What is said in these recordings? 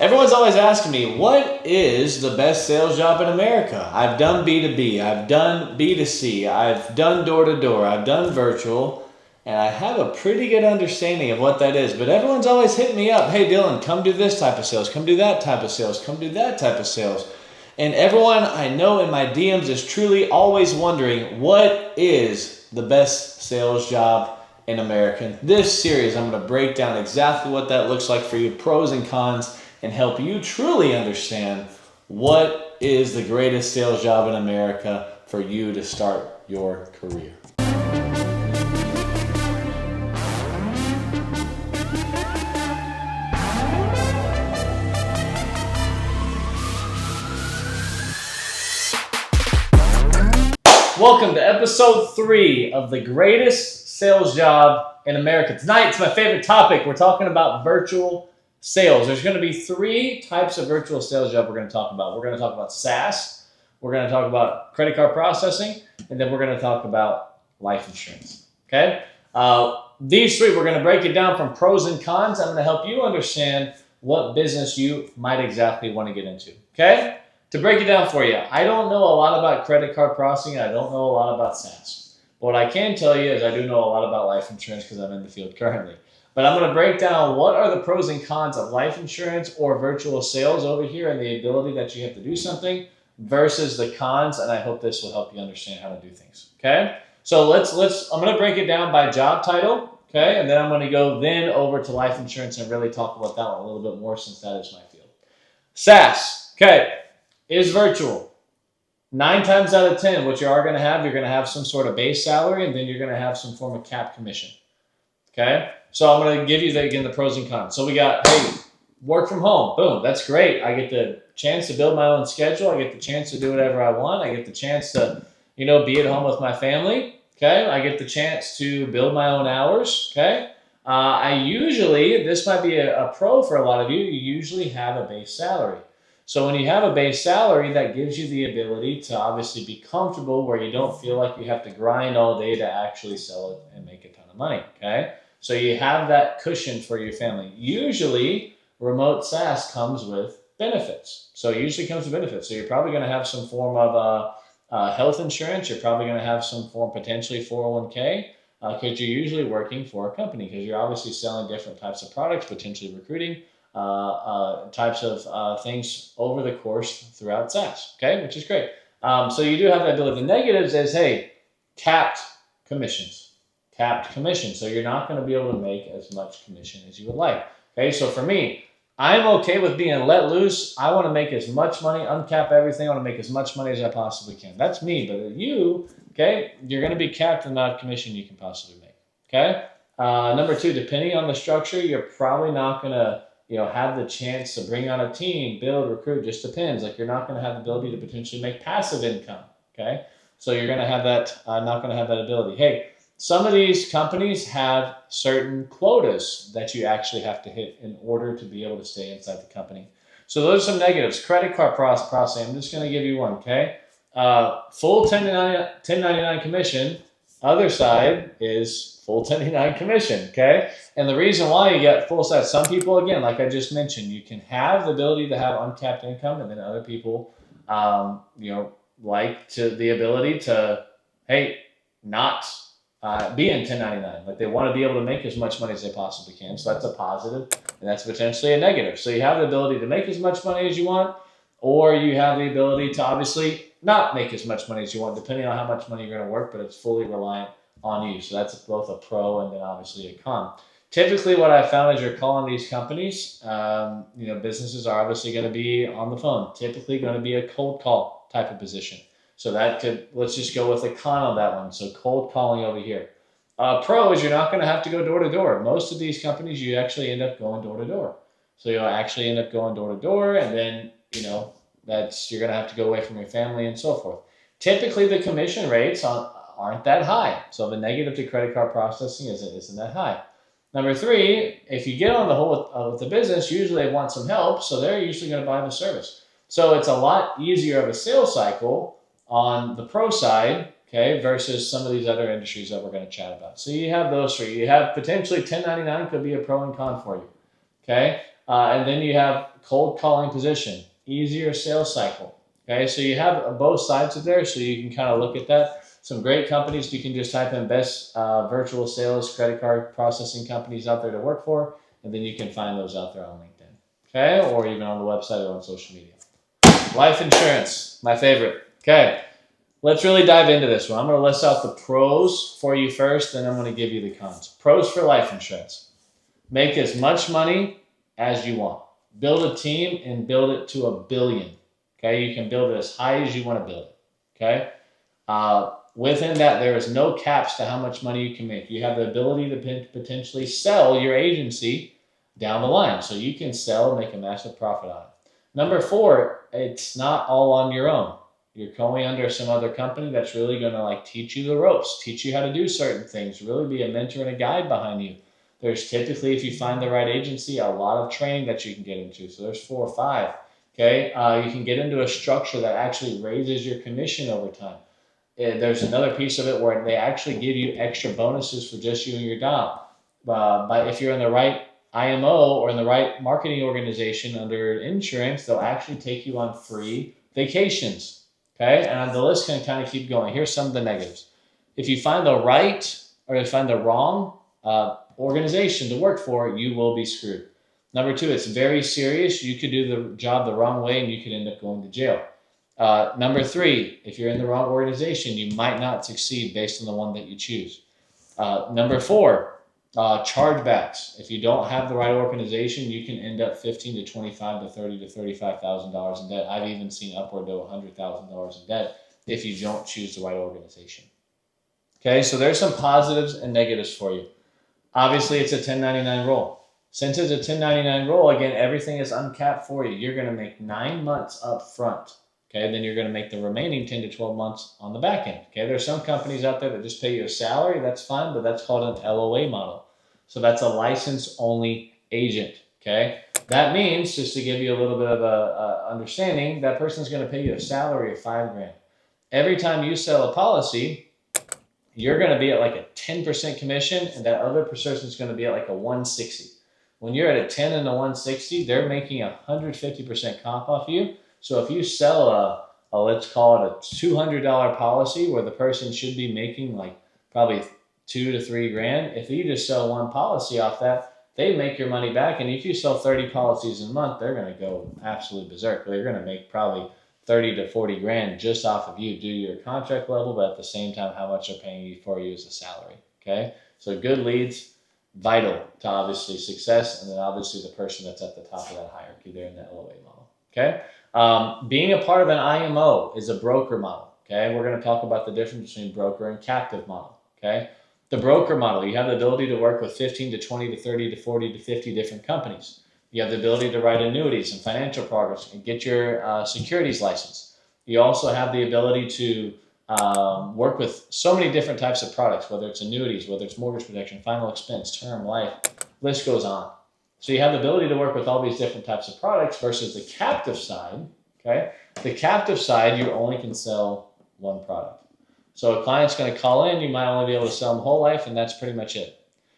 Everyone's always asking me, what is the best sales job in America? I've done B2B, I've done B2C, I've done door to door, I've done virtual, and I have a pretty good understanding of what that is. But everyone's always hitting me up, hey Dylan, come do this type of sales, come do that type of sales, come do that type of sales. And everyone I know in my DMs is truly always wondering, what is the best sales job in America? In this series, I'm going to break down exactly what that looks like for you, pros and cons, and help you truly understand what is the greatest sales job in America for you to start your career. Welcome to episode 3 of the greatest sales job in America. Tonight, it's my favorite topic. We're talking about virtual sales. There's going to be 3 types of virtual sales job we're going to talk about. We're going to talk about SaaS, we're going to talk about credit card processing, and then we're going to talk about life insurance. Okay? These 3, we're going to break it down from pros and cons. I'm going to help you understand what business you might exactly want to get into. Okay? To break it down for you, I don't know a lot about credit card processing. I don't know a lot about SaaS. But what I can tell you is I do know a lot about life insurance because I'm in the field currently. But I'm going to break down what are the pros and cons of life insurance or virtual sales over here and the ability that you have to do something versus the cons, and I hope this will help you understand how to do things. Okay? So I'm going to break it down by job title, okay? And then I'm going to go then over to life insurance and really talk about that one a little bit more since that is my field. SaaS, okay, is virtual. 9 times out of 10, what you are going to have, you're going to have some sort of base salary, and then you're going to have some form of cap commission. Okay? So I'm going to give you, the pros and cons. So we got, hey, work from home. Boom. That's great. I get the chance to build my own schedule. I get the chance to do whatever I want. I get the chance to, be at home with my family. Okay? I get the chance to build my own hours. Okay? This might be a pro for a lot of you, you usually have a base salary. So when you have a base salary, that gives you the ability to obviously be comfortable where you don't feel like you have to grind all day to actually sell it and make a ton of money, okay? So you have that cushion for your family. Usually, remote SaaS comes with benefits. So it usually comes with benefits. So you're probably going to have some form of health insurance. You're probably going to have some form, potentially 401k, because you're usually working for a company because you're obviously selling different types of products, potentially recruiting, types of things over the course throughout SaaS, okay, which is great. So you do have that ability. The negatives is, hey, capped commissions. So you're not going to be able to make as much commission as you would like. Okay, so for me, I'm okay with being let loose. I want to make as much money, uncap everything. I want to make as much money as I possibly can. That's me. But you, okay, you're going to be capped on that commission you can possibly make. Okay. Number 2, depending on the structure, you're probably not going to have the chance to bring on a team, build, recruit, just depends. Like you're not going to have the ability to potentially make passive income, okay? So you're going to have that, not going to have that ability. Hey, some of these companies have certain quotas that you actually have to hit in order to be able to stay inside the company. So those are some negatives. Credit card processing, I'm just going to give you one, okay? Full 1099 commission. Other side is full 1099 commission, okay? And the reason why you get full side, some people, again, like I just mentioned, you can have the ability to have uncapped income, and then other people, like the ability to, hey, not be in 1099. Like they want to be able to make as much money as they possibly can. So that's a positive, and that's potentially a negative. So you have the ability to make as much money as you want, or you have the ability to obviously not make as much money as you want, depending on how much money you're going to work, but it's fully reliant on you. So that's both a pro and then obviously a con. Typically, what I found is you're calling these companies, businesses are obviously going to be on the phone, typically going to be a cold call type of position. So let's just go with a con on that one. So cold calling over here. Pro is you're not going to have to go door to door. Most of these companies, you actually end up going door to door. So you'll actually end up going door to door, and then, you're going to have to go away from your family and so forth. Typically, the commission rates aren't that high. So the negative to credit card processing isn't that high. Number 3, if you get on the whole with the business, usually they want some help, so they're usually going to buy the service. So it's a lot easier of a sales cycle on the pro side, okay, versus some of these other industries that we're going to chat about. So you have those 3. You have potentially 1099 could be a pro and con for you, okay? And then you have cold calling position, easier sales cycle. Okay, so you have both sides of there, so you can kind of look at that. Some great companies, you can just type in best virtual sales credit card processing companies out there to work for, and then you can find those out there on LinkedIn, okay, or even on the website or on social media. Life insurance, my favorite. Okay, let's really dive into this one. I'm going to list out the pros for you first, then I'm going to give you the cons. Pros for life insurance: make as much money as you want. Build a team and build it to $1 billion. Okay, you can build it as high as you want to build it. Okay, within that, there is no caps to how much money you can make. You have the ability to potentially sell your agency down the line, so you can sell and make a massive profit on it. Number 4, it's not all on your own. You're going under some other company that's really going to like teach you the ropes, teach you how to do certain things, really be a mentor and a guide behind you. There's typically, if you find the right agency, a lot of training that you can get into. So there's 4 or 5. Okay, you can get into a structure that actually raises your commission over time. There's another piece of it where they actually give you extra bonuses for just you and your job. But if you're in the right IMO or in the right marketing organization under insurance, they'll actually take you on free vacations. Okay, and the list can kind of keep going. Here's some of the negatives. If you find the right or you find the wrong organization to work for, you will be screwed. Number 2, it's very serious. You could do the job the wrong way and you could end up going to jail. Number 3, if you're in the wrong organization, you might not succeed based on the one that you choose. Number 4, chargebacks. If you don't have the right organization, you can end up $15,000 to $25,000 to $30,000 to $35,000 in debt. I've even seen upward to $100,000 in debt if you don't choose the right organization. Okay, so there's some positives and negatives for you. Obviously, it's a 1099 role. Since it's a 1099 role, again, everything is uncapped for you. You're going to make 9 months up front. Okay, then you're going to make the remaining 10 to 12 months on the back end. Okay, there's some companies out there that just pay you a salary. That's fine, but that's called an LOA model. So that's a license-only agent. Okay, that means, just to give you a little bit of a understanding, that person's going to pay you a salary of $5,000. Every time you sell a policy, you're going to be at like a 10% commission, and that other person's going to be at like a 160. When you're at a 10 and a 160, they're making 150% comp off you. So if you sell a let's call it a $200 policy where the person should be making like probably $2,000 to $3,000, if you just sell one policy off that, they make your money back. And if you sell 30 policies a month, they're going to go absolutely berserk. They're going to make probably 30 to 40 grand just off of you due to your contract level, but at the same time, how much they're paying you for you as a salary. Okay, so good leads, vital to obviously success, and then obviously the person that's at the top of that hierarchy there in that LOA model. Okay, being a part of an IMO is a broker model. Okay, we're going to talk about the difference between broker and captive model. Okay, the broker model, you have the ability to work with 15 to 20 to 30 to 40 to 50 different companies. You have the ability to write annuities and financial products and get your securities license. You also have the ability to work with so many different types of products, whether it's annuities, whether it's mortgage protection, final expense, term, life, list goes on. So you have the ability to work with all these different types of products versus the captive side. Okay, the captive side, you only can sell one product. So a client's going to call in, you might only be able to sell them whole life, and that's pretty much it.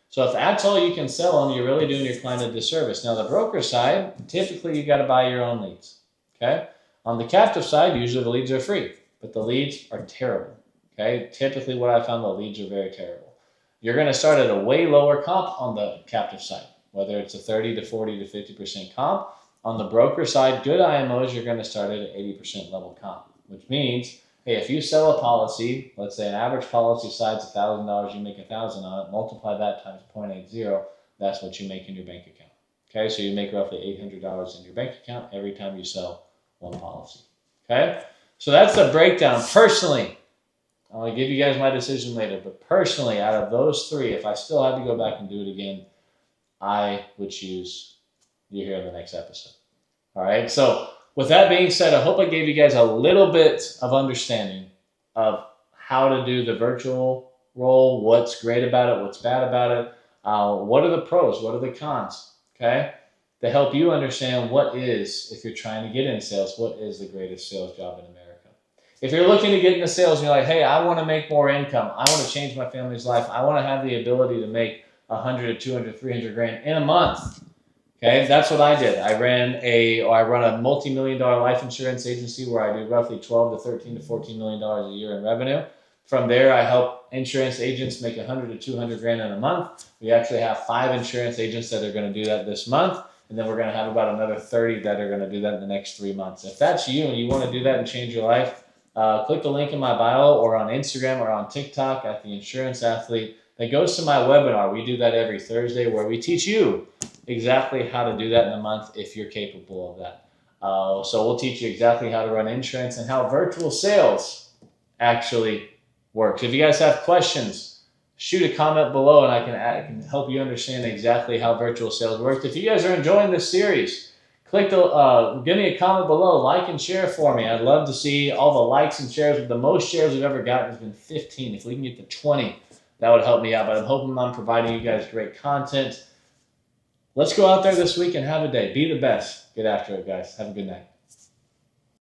So if that's all you can sell them, you're really doing your client a disservice. Now, the broker side, typically you got to buy your own leads. Okay, on the captive side, usually the leads are free, but the leads are terrible. Okay, typically what I found, the leads are very terrible. You're going to start at a way lower comp on the captive side, whether it's a 30 to 40 to 50% comp. On the broker side, good IMOs, you're going to start at an 80% level comp, which means, hey, if you sell a policy, let's say an average policy size $1,000, you make $1,000 on it, multiply that times 0.80, that's what you make in your bank account. Okay, so you make roughly $800 in your bank account every time you sell one policy. Okay, so that's the breakdown. Personally, I'll give you guys my decision later, but personally, out of those 3, if I still had to go back and do it again, I would choose you here in the next episode. All right, so with that being said, I hope I gave you guys a little bit of understanding of how to do the virtual role, what's great about it, what's bad about it, what are the pros, what are the cons, okay? To help you understand what is, if you're trying to get into sales, what is the greatest sales job in America. If you're looking to get into sales and you're like, hey, I want to make more income, I want to change my family's life, I want to have the ability to make 100 to 200, 300 grand in a month. Okay, that's what I did. I run a multi-million-dollar life insurance agency where I do roughly 12 to 13 to 14 million dollars a year in revenue. From there, I help insurance agents make 100 to 200 grand in a month. We actually have 5 insurance agents that are going to do that this month, and then we're going to have about another 30 that are going to do that in the next 3 months. If that's you and you want to do that and change your life, click the link in my bio or on Instagram or on TikTok at the Insurance Athlete. That goes to my webinar. We do that every Thursday where we teach you exactly how to do that in a month if you're capable of that. So we'll teach you exactly how to run insurance and how virtual sales actually works. If you guys have questions, shoot a comment below and I can help you understand exactly how virtual sales works. If you guys are enjoying this series, give me a comment below, like and share for me. I'd love to see all the likes and shares. The most shares we've ever gotten has been 15. If we can get to 20, that would help me out. But I'm hoping I'm providing you guys great content. Let's go out there this week and have a day. Be the best. Get after it, guys. Have a good night.